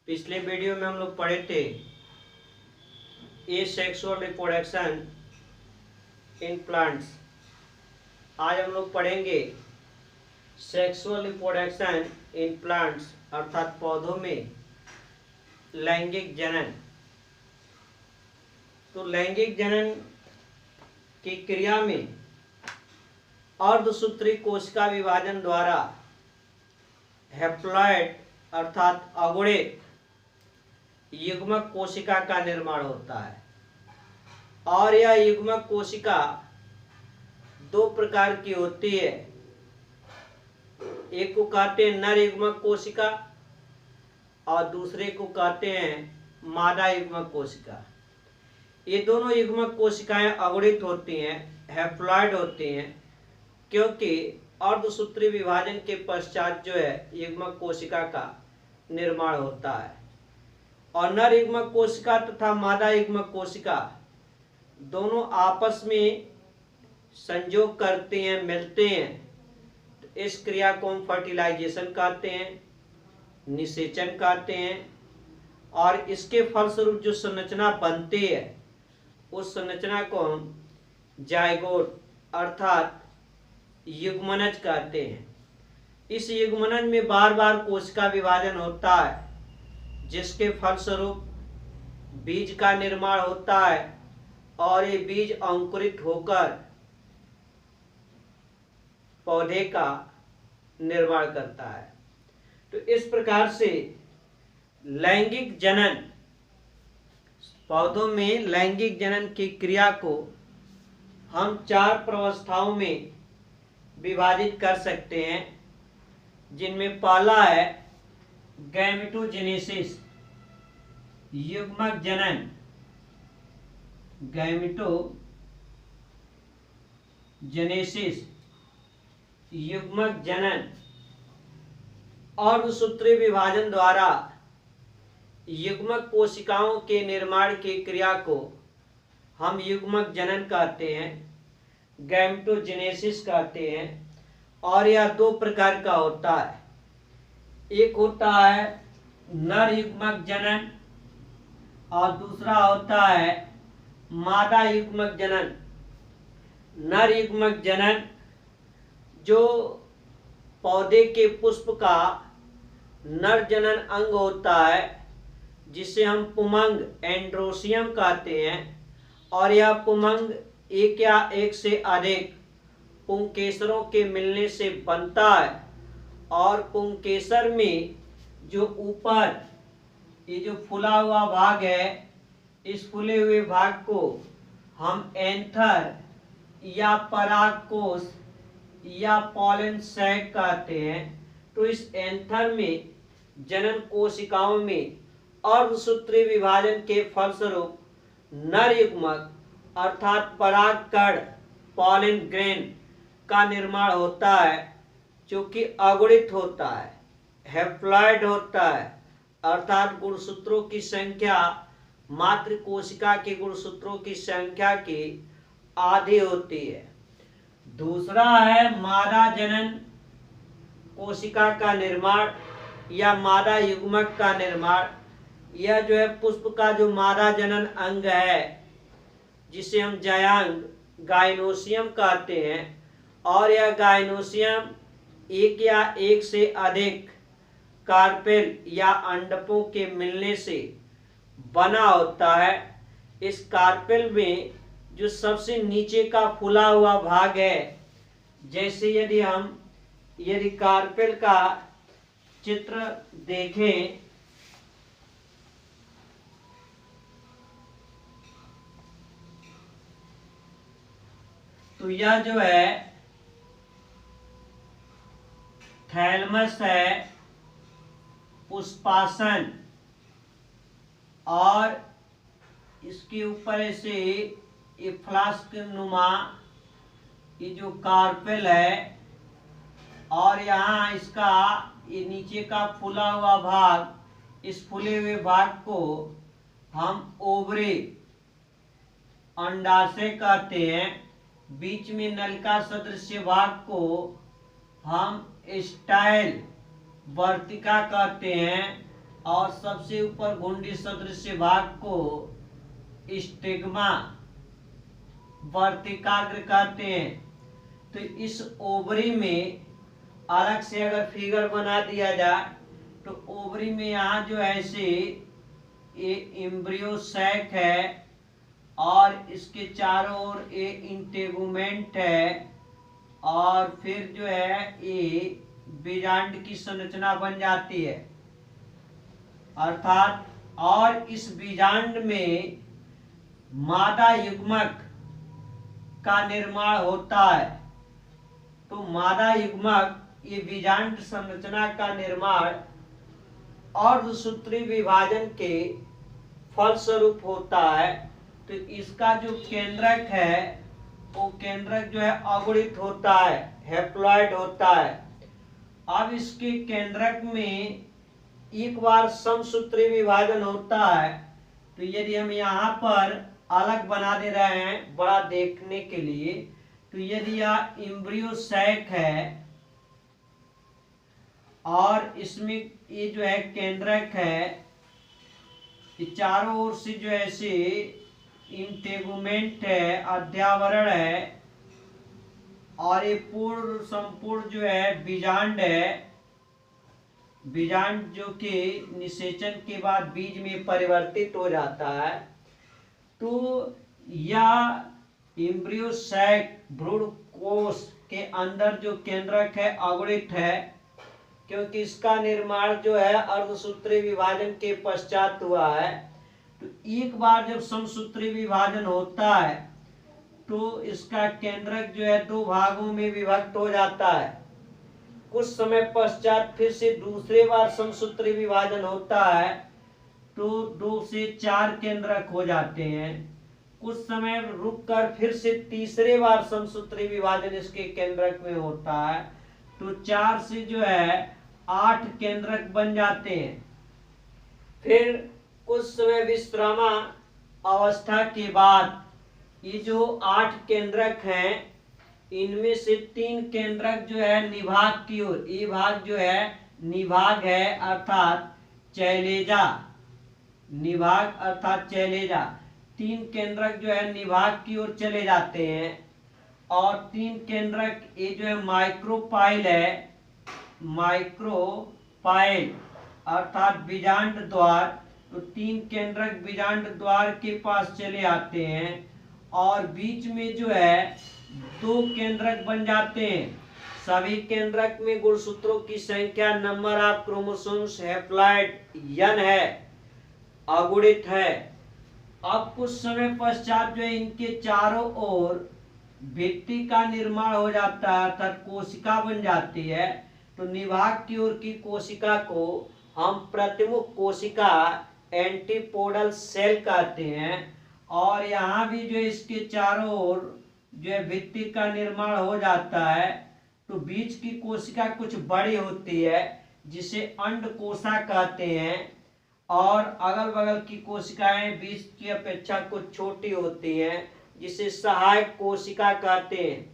पिछले वीडियो में हम लोग पढ़े थे एसेक्सुअल रिप्रोडक्शन इन प्लांट्स। आज हम लोग पढ़ेंगे सेक्सुअल रिप्रोडक्शन इन प्लांट्स अर्थात पौधों में लैंगिक जनन। तो लैंगिक जनन की क्रिया में अर्धसूत्री कोशिका विभाजन द्वारा हैप्लॉइड अर्थात अगुणित युग्मक कोशिका का निर्माण होता है और यह युग्मक कोशिका दो प्रकार की होती है। एक को कहते हैं नर युग्मक कोशिका और दूसरे को कहते हैं मादा युग्मक कोशिका। ये दोनों युग्मक कोशिकाएं अगुणित होती हैं, हैप्लॉइड होती हैं, क्योंकि अर्धसूत्री विभाजन के पश्चात जो है युग्मक कोशिका का निर्माण होता है और नर युग्मक कोशिका तथा मादा युग्मक कोशिका दोनों आपस में संयोग करते हैं, मिलते हैं। तो इस क्रिया को हम फर्टिलाइजेशन कहते हैं, निषेचन कहते हैं और इसके फलस्वरूप जो संरचना बनती है उस संरचना को हम जाइगोट अर्थात युग्मनज कहते हैं। इस युग्मनज में बार बार कोशिका विभाजन होता है जिसके फलस्वरूप बीज का निर्माण होता है और ये बीज अंकुरित होकर पौधे का निर्माण करता है। तो इस प्रकार से लैंगिक जनन, पौधों में लैंगिक जनन की क्रिया को हम चार प्रावस्थाओं में विभाजित कर सकते हैं, जिनमें पहला है गैमेटोजेनेसिस युग्मक जनन। गैमेटोजेनेसिस युग्मक जनन अर्धसूत्री विभाजन द्वारा युग्मक कोशिकाओं के निर्माण की क्रिया को हम युग्मक जनन कहते हैं, गैमेटोजेनेसिस कहते हैं। और यह दो प्रकार का होता है। एक होता है नर युग्मक जनन और दूसरा होता है मादा युग्मक जनन। नर युग्मक जनन जो पौधे के पुष्प का नर जनन अंग होता है, जिसे हम पुमंग एंड्रोसियम कहते हैं, और यह पुमंग एक या एक से अधिक पुंकेसरों के मिलने से बनता है और पुंकेसर में जो ऊपर ये जो फूला हुआ भाग है, इस फूले हुए भाग को हम एंथर या परागकोश या पॉलन सैक कहते हैं। तो इस एंथर में जनन कोशिकाओं में अर्धसूत्री विभाजन के फलस्वरूप नर युग्मक अर्थात परागकण पॉलन ग्रेन का निर्माण होता है, जो कि अगुणित होता है, हैप्लॉइड होता है, अर्थात गुणसूत्रों की संख्या मात्र कोशिका के गुणसूत्रों की संख्या की आधी होती है। दूसरा है मादा जनन कोशिका का निर्माण या मादा युग्मक का निर्माण। यह जो है पुष्प का जो मादा जनन अंग है, जिसे हम जायांग गाइनोसियम कहते हैं, और यह गाइनोसियम एक या एक से अधिक कार्पेल या अंडकों के मिलने से बना होता है। इस कार्पेल में जो सबसे नीचे का फूला हुआ भाग है, जैसे यदि कार्पेल का चित्र देखें तो यह जो है थैलमस है, पुष्पासन, और इसके ऊपर ऐसे ये फ्लास्क नुमा ये जो कार्पेल है, और यहाँ इसका ये नीचे का फूला हुआ भाग, इस फूले हुए भाग को हम ओवरी अंडाशय कहते हैं। बीच में नलिका सदृश भाग को हम स्टाइल वर्तिका कहते हैं और सबसे ऊपर घुंडी सदृश भाग को स्टिग्मा वर्तिकाग्र कहते हैं। तो इस ओवरी में अलग से अगर फिगर बना दिया जाए तो ओवरी में यहाँ जो है से ये एम्ब्रियो सैक है और इसके चारों ओर ये इंटेगुमेंट है और फिर जो है ये बीजांड की संरचना बन जाती है अर्थात, और इस बीजांड में मादा युग्मक का निर्माण होता है। तो मादा युग्मक ये बीजांड संरचना का निर्माण अर्धसूत्री विभाजन के फलस्वरूप होता है। तो इसका जो केंद्रक है वो केंद्रक जो है अगुणित होता है, हैप्लॉइड होता है। अब इसके केंद्रक में एक बार समसूत्री विभाजन होता है। तो यदि हम यहाँ पर अलग बना दे रहे हैं बड़ा देखने के लिए, तो यदि यह एम्ब्रियो सैक है और इसमें ये जो है केंद्रक है, ये चारों ओर से जो है से इंटेगुमेंट है, अध्यावरण है और ये पूर्ण संपूर्ण जो है बीजांड है, बीजांड जो कि निषेचन के बाद बीज में परिवर्तित हो जाता है। तो यह एम्ब्रियो सैक भ्रूण कोश के अंदर जो केंद्रक है अगुणित है, क्योंकि इसका निर्माण जो है अर्धसूत्री विभाजन के पश्चात हुआ है। तो एक बार जब समसूत्री विभाजन होता है तो इसका केंद्रक जो है दो भागों में विभक्त हो जाता है। कुछ समय पश्चात फिर से दूसरे बार समसूत्री विभाजन होता है तो 2 से 4 केंद्रक हो जाते हैं। कुछ समय रुककर फिर से तीसरे बार समसूत्री विभाजन इसके केंद्रक में होता है तो 4 से जो है 8 केंद्रक बन जाते हैं। फिर कुछ समय विश्रामा अवस्था के बाद ये जो 8 केंद्रक हैं इनमें से 3 केंद्रक जो है निभाग की ओर, ये भाग जो है निभाग है अर्थात चैलेजा, निभाग अर्थात चैलेजा, 3 केंद्रक जो है निभाग की ओर चले जाते हैं और 3 केंद्रक ये जो है माइक्रोपाइल है, माइक्रोपाइल अर्थात बीजांड द्वार, तो 3 केंद्रक बीजांड द्वार के पास चले आते हैं और बीच में जो है 2 केंद्रक बन जाते हैं। सभी केंद्रक में गुणसूत्रों की संख्या number of chromosomes haploid n है, अगुणित है। अब कुछ समय पश्चात जो है इनके चारों ओर भित्ति का निर्माण हो जाता है अर्थात कोशिका बन जाती है। तो निभाग की ओर की कोशिका को हम प्रतिमुख कोशिका एंटीपोडल सेल कहते हैं और यहाँ भी जो इसके चारों ओर जो है भित्ति का निर्माण हो जाता है। तो बीच की कोशिका कुछ बड़ी होती है जिसे अंडकोशा कहते हैं और अगल बगल की कोशिकाएं बीच की अपेक्षा कुछ छोटी होती हैं जिसे सहायक कोशिका कहते हैं।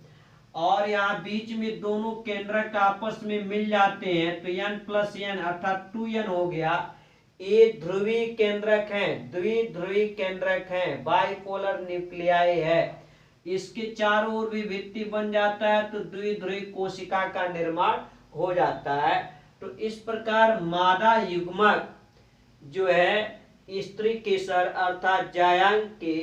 और यहाँ बीच में दोनों केंद्रक आपस में मिल जाते हैं तो n+n अर्थात 2n हो गया। ये ध्रुवीय केंद्रक हैं, द्विध्रुवीय केंद्रक हैं, बाइपोलर न्यूक्लियाई है। इसके चारों ओर भी भित्ति बन जाता है तो द्विध्रुवीय कोशिका का निर्माण हो जाता है। तो इस प्रकार मादा युग्मक जो है स्त्री केसर अर्थात जायांग के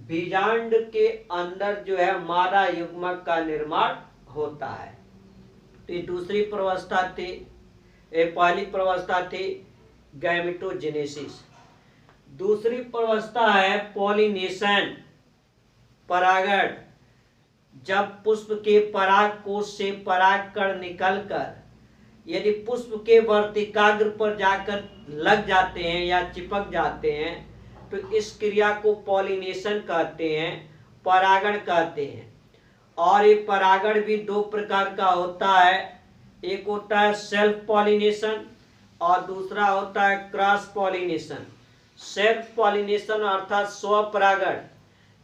बीजांड के अंदर जो है मादा युग्मक का निर्माण होता है। तो ये दूसरी प्रवस्था थी, पहली प्रवस्था थी गैमेटोजेनेसिस। दूसरी प्रवस्था है पॉलिनेशन, परागण। जब पुष्प के पराग कोश से परागकण निकलकर यदि पुष्प के वर्तिकाग्र पर जाकर लग जाते हैं या चिपक जाते हैं तो इस क्रिया को पॉलिनेशन कहते हैं, परागण कहते हैं। और ये परागण भी 2 प्रकार का होता है, एक होता है सेल्फ पॉलिनेशन और दूसरा होता है क्रॉस पॉलिनेशन। सेल्फ पॉलिनेशन अर्थात स्वपरागण,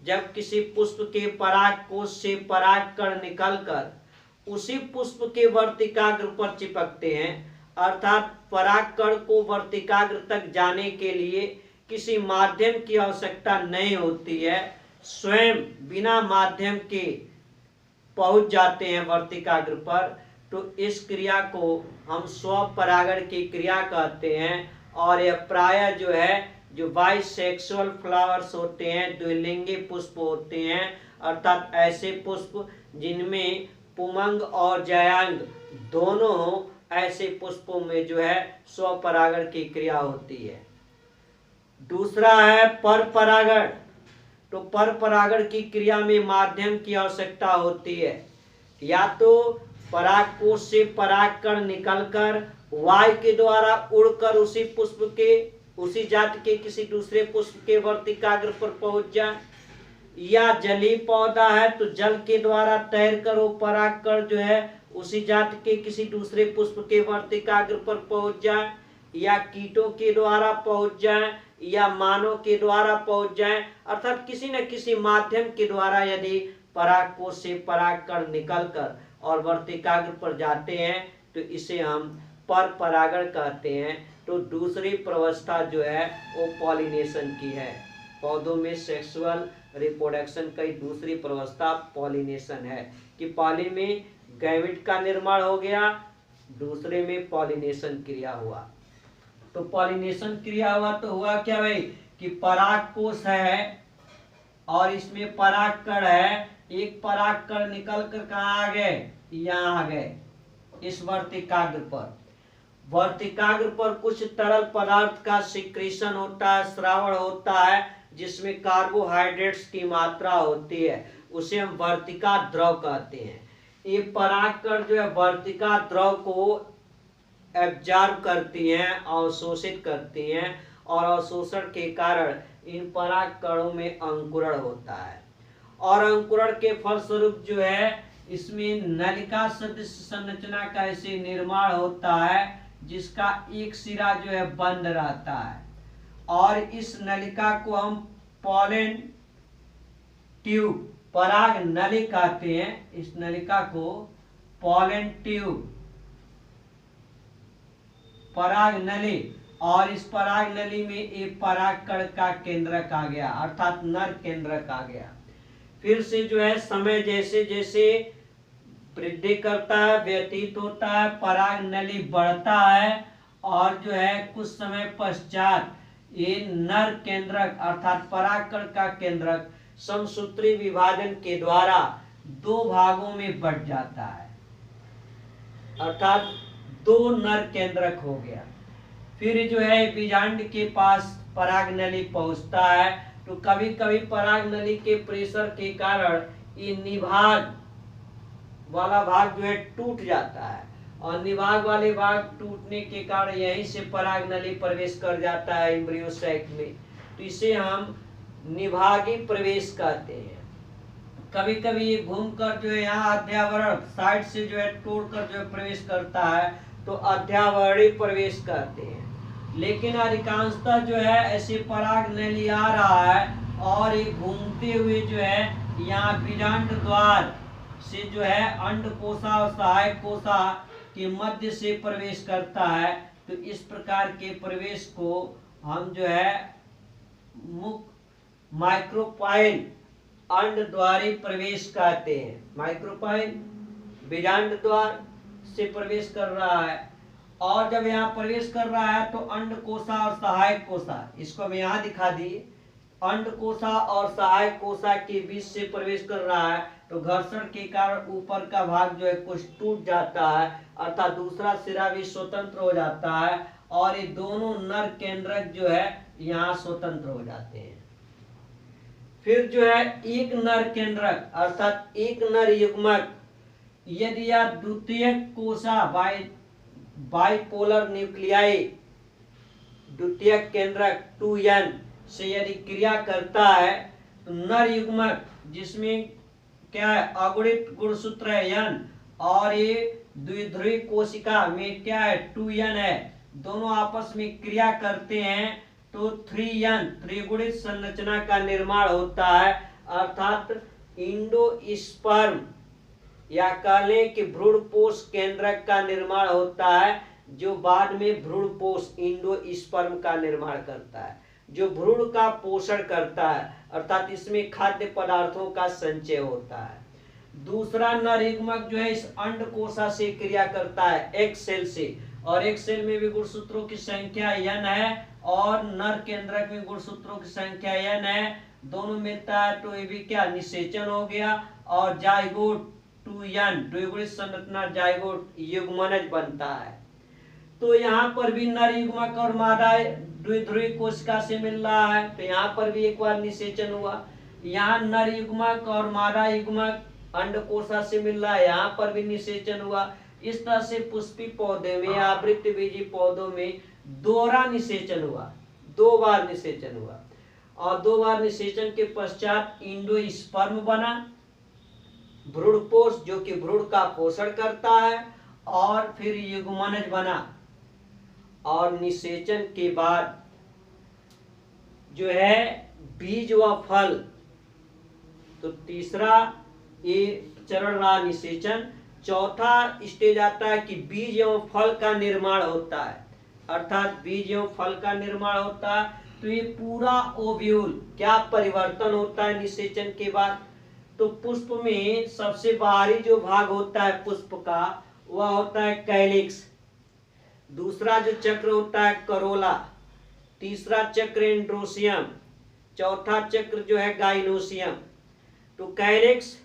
जब किसी पुष्प के पराग कोश से परागकण निकलकर उसी पुष्प के वर्तिकाग्र पर चिपकते हैं अर्थात परागकण को वर्तिकाग्र तक जाने के लिए किसी माध्यम की आवश्यकता नहीं होती है, स्वयं बिना माध्यम के पहुंच जाते हैं वर्तिकाग्र पर। तो इस क्रिया को हम स्वपरागण की क्रिया कहते हैं। और यह प्रायः जो है जो बाइसेक्सुअल फ्लावर्स होते हैं, द्विलिंगी पुष्प होते हैं, अर्थात ऐसे पुष्प जिनमें पुमंग और जयांग दोनों हो, ऐसे पुष्पों में जो है स्वपरागण की क्रिया होती है। दूसरा है परपरागण। तो परपरागण की क्रिया में माध्यम की आवश्यकता होती है। या तो परागकोश से परागकण निकलकर वायु के द्वारा उड़कर उसी पुष्प के, उसी जाति के किसी दूसरे पुष्प के वर्तिकाग्र पर पहुंच जाए, या जलीय पौधा है तो जल के द्वारा तैरकर वो परागकण जो है उसी जाति के किसी दूसरे पुष्प के वर्तिकाग्र पर पहुंच जाए, या कीटों के द्वारा पहुंच जाए, या मानव के द्वारा पहुंच जाए, अर्थात किसी न किसी माध्यम के द्वारा यदि परागकोश से परागकण निकलकर और वर्तिकाग्र पर जाते हैं तो इसे हम परपरागण कहते हैं। तो दूसरी प्रवस्था जो है वो पॉलिनेशन की है। पौधों में सेक्सुअल रिप्रोडक्शन की दूसरी प्रवस्था पॉलिनेशन है कि पहले में गैमेट का निर्माण हो गया, दूसरे में पॉलिनेशन क्रिया हुआ। तो पॉलिनेशन क्रिया हुआ तो हुआ क्या भाई कि परागकोश है और इसमें परागकण है, एक परागकण निकल कर कहाँ आ गए, यहाँ आ गए इस वर्तिकाग्र पर। वर्तिकाग्र पर कुछ तरल पदार्थ का सिक्रीशन होता है, स्रावण होता है, जिसमें कार्बोहाइड्रेट्स की मात्रा होती है, उसे हम वर्तिका द्रव कहते हैं। ये परागकण जो है वर्तिका द्रव को एब्जॉर्ब करती हैं, अवशोषित करती हैं, और अवशोषण के कारण इन परागकणों में अंकुरण होता है। और अंकुरण के फलस्वरूप जो है इसमें नलिका सदृश संरचना का ऐसे निर्माण होता है, जिसका एक सिरा जो है बंद रहता है, और इस नलिका को हम पॉलन ट्यूब, पराग नली कहते हैं। इस नलिका को पॉलन ट्यूब, पराग नली, और इस पराग नली में एक परागकण का केंद्रक आ गया, अर्थात नर केंद्रक आ गया। फिर से जो है समय जैसे जैसे वृद्धि करता है, व्यतीत होता है, पराग नली बढ़ता है, और जो है कुछ समय पश्चात ये नर केंद्रक अर्थात परागकण का केंद्रक समसूत्री विभाजन के द्वारा दो भागों में बंट जाता है, अर्थात दो नर केंद्रक हो गया। फिर जो है बीजांड के पास पराग नली पहुंचता है, तो कभी कभी पराग नली के प्रेशर के कारण ये निभाग वाला भाग जो है टूट जाता है, और निभाग वाले भाग टूटने के कारण यहीं से पराग नली प्रवेश कर जाता है एम्ब्रियो सैक में, तो इसे हम निभागी प्रवेश कहते हैं। कभी कभी ये घूमकर जो है यहाँ अध्यावरण साइड से जो है तोड़कर जो है प्रवेश करता है, तो अध्यावरणी प्रवेश कहते हैं। लेकिन अधिकांशतः जो है ऐसे पराग नली आ रहा है और ये घूमते हुए जो है यहाँ बीजांड द्वार से जो है अंडकोशा और सहायक कोशा के मध्य से प्रवेश करता है। तो इस प्रकार के प्रवेश को हम जो है माइक्रोपाइल अंड द्वारी प्रवेश कहते हैं। माइक्रोपाइल बीजांड द्वार से प्रवेश कर रहा है, और जब यहाँ प्रवेश कर रहा है तो अंडकोशा और सहायक कोशा, इसको हम यहाँ दिखा दिए, अंडकोशा और सहायक कोशा के बीच से प्रवेश कर रहा है, तो घर्षण के कारण ऊपर का भाग जो है कुछ टूट जाता है, अर्थात दूसरा सिरा भी स्वतंत्र हो जाता है, और ये दोनों नर केंद्रक जो है यहाँ स्वतंत्र हो जाते हैं। फिर जो है एक नर केंद्रक अर्थात एक नर युग्मक यदि या द्वितीय कोशा बाइपोलर न्यूक्लियाई द्वितीय केंद्रक 2n से यदि क्रिया करता है, तो नर युग्मक जिसमें क्या है अगुणित गुणसूत्र है n, और ये द्विध्रुवी कोशिका में क्या है 2n है, दोनों आपस में क्रिया करते हैं तो 3n त्रिगुणित संरचना का निर्माण होता है, अर्थात इंडोस्पर्म या कह लें कि भ्रूणपोष केंद्रक का निर्माण होता है, जो बाद में भ्रूणपोष एंडोस्पर्म का निर्माण करता है, जो भ्रूण का पोषण करता है, अर्थात इसमें खाद्य पदार्थों का संचय होता है। दूसरा नर युग्मक जो है इस अंडकोशा से क्रिया करता है एक सेल से, और एक सेल में भी गुणसूत्रों की संख्या n है और नर केंद्रक में गुणसूत्रों की संख्या n है, दोनों मिलता है तो ये भी क्या निषेचन हो गया, और जाइगोट 2n द्विगुणित संरचना जाइगोट युग्मनज बनता है। तो यहाँ पर भी नर युग्मक और मादा द्विध्रुवी कोशिका से मिल रहा है, तो यहाँ पर भी एक बार निषेचन हुआ। यहाँ नर युग्मक और मादा युग्मक अंडकोशा से मिल रहा है, यहाँ पर भी निषेचन हुआ। इस तरह से पुष्पी पौधे में या आवृतबीजी पौधों में दोहरा निषेचन हुआ, 2 बार निषेचन हुआ, और 2 बार निषेचन के पश्चात एंडोस्पर्म बना, भ्रूणपोष जो कि भ्रूण का पोषण करता है, और फिर युग्मनज बना। और निषेचन के बाद जो है बीज व फल, तो तीसरा ये चरण रहा निषेचन। चौथा स्टेज आता है कि बीज एवं फल का निर्माण होता है, अर्थात बीज एवं फल का निर्माण होता है। तो ये पूरा ओव्यूल क्या परिवर्तन होता है निषेचन के बाद। तो पुष्प में सबसे बाहरी जो भाग होता है पुष्प का वह होता है कैलिक्स, दूसरा जो चक्र होता है करोला, तीसरा चक्र एंड्रोसियम, चौथा चक्र जो है गाइनोसियम। तो कैलिक्स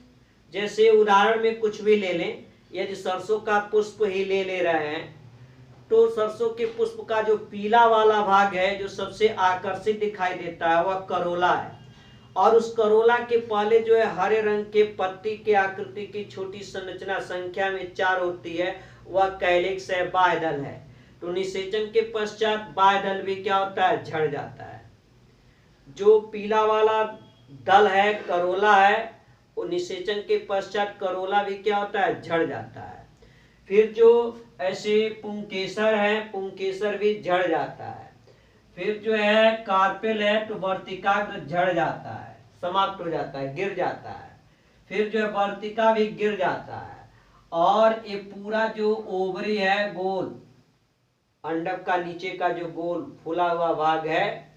जैसे उदाहरण में कुछ भी ले लें, यदि सरसों का पुष्प ही ले रहे हैं तो सरसों के पुष्प का जो पीला वाला भाग है जो सबसे आकर्षित दिखाई देता है वह करोला है, और उस करोला के पहले जो है हरे रंग के पत्ती के आकृति की छोटी संरचना संख्या में 4 होती है, वह कैलिक्स है, बाह्यदल है। तो निषेचन के पश्चात बाह्यदल भी क्या होता है, झड़ जाता है। जो पीला वाला दल है करोला है, और निषेचन के पश्चात करोला भी क्या होता है, झड़ जाता है। फिर जो ऐसे पुंकेसर है, पुंकेसर भी झड़ जाता है। फिर जो है कार्पेल है तो वर्तिकाग्र झड़ जाता है, समाप्त हो जाता है, गिर जाता है। फिर जो है वर्तिका भी गिर जाता है, और ये पूरा जो ओवरी है गोल, अंडक का नीचे का जो गोल फूला हुआ भाग है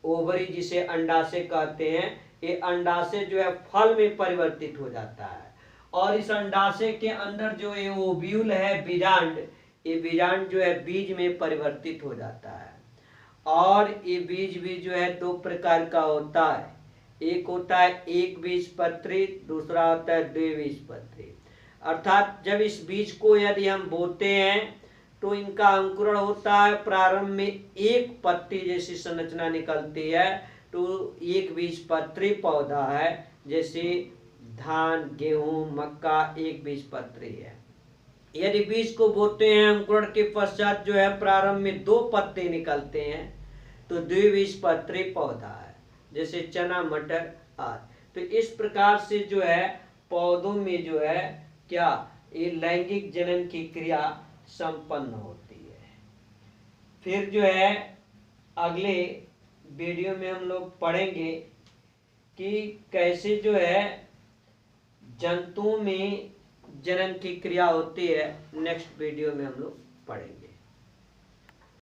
ओवरी जिसे अंडाशय कहते हैं, ये अंडाशय जो है फल में परिवर्तित हो जाता है, और इस अंडाशय के अंदर जो ये ओव्यूल है बीजांड, ये बीजांड जो है बीज में परिवर्तित हो जाता है। और ये बीज भी जो है 2 प्रकार का होता है, एक होता है एक बीजपत्री, दूसरा होता है द्विबीजपत्री। अर्थात जब इस बीज को यदि हम बोते हैं तो इनका अंकुरण होता है, प्रारंभ में एक पत्ती जैसी संरचना निकलती है, तो एक बीजपत्री पौधा है, जैसे धान गेहूं मक्का एक बीजपत्री है। यदि बीज को बोते हैं अंकुरण के पश्चात जो है प्रारंभ में 2 पत्ते निकलते हैं, तो द्विबीजपत्री पौधा है, जैसे चना मटर आदि। तो इस प्रकार से जो है पौधों में जो है क्या ये लैंगिक जनन की क्रिया संपन्न होती है। फिर जो है अगले वीडियो में हम लोग पढ़ेंगे कि कैसे जो है जंतुओं में जनन की क्रिया होती है। नेक्स्ट वीडियो में हम लोग पढ़ेंगे।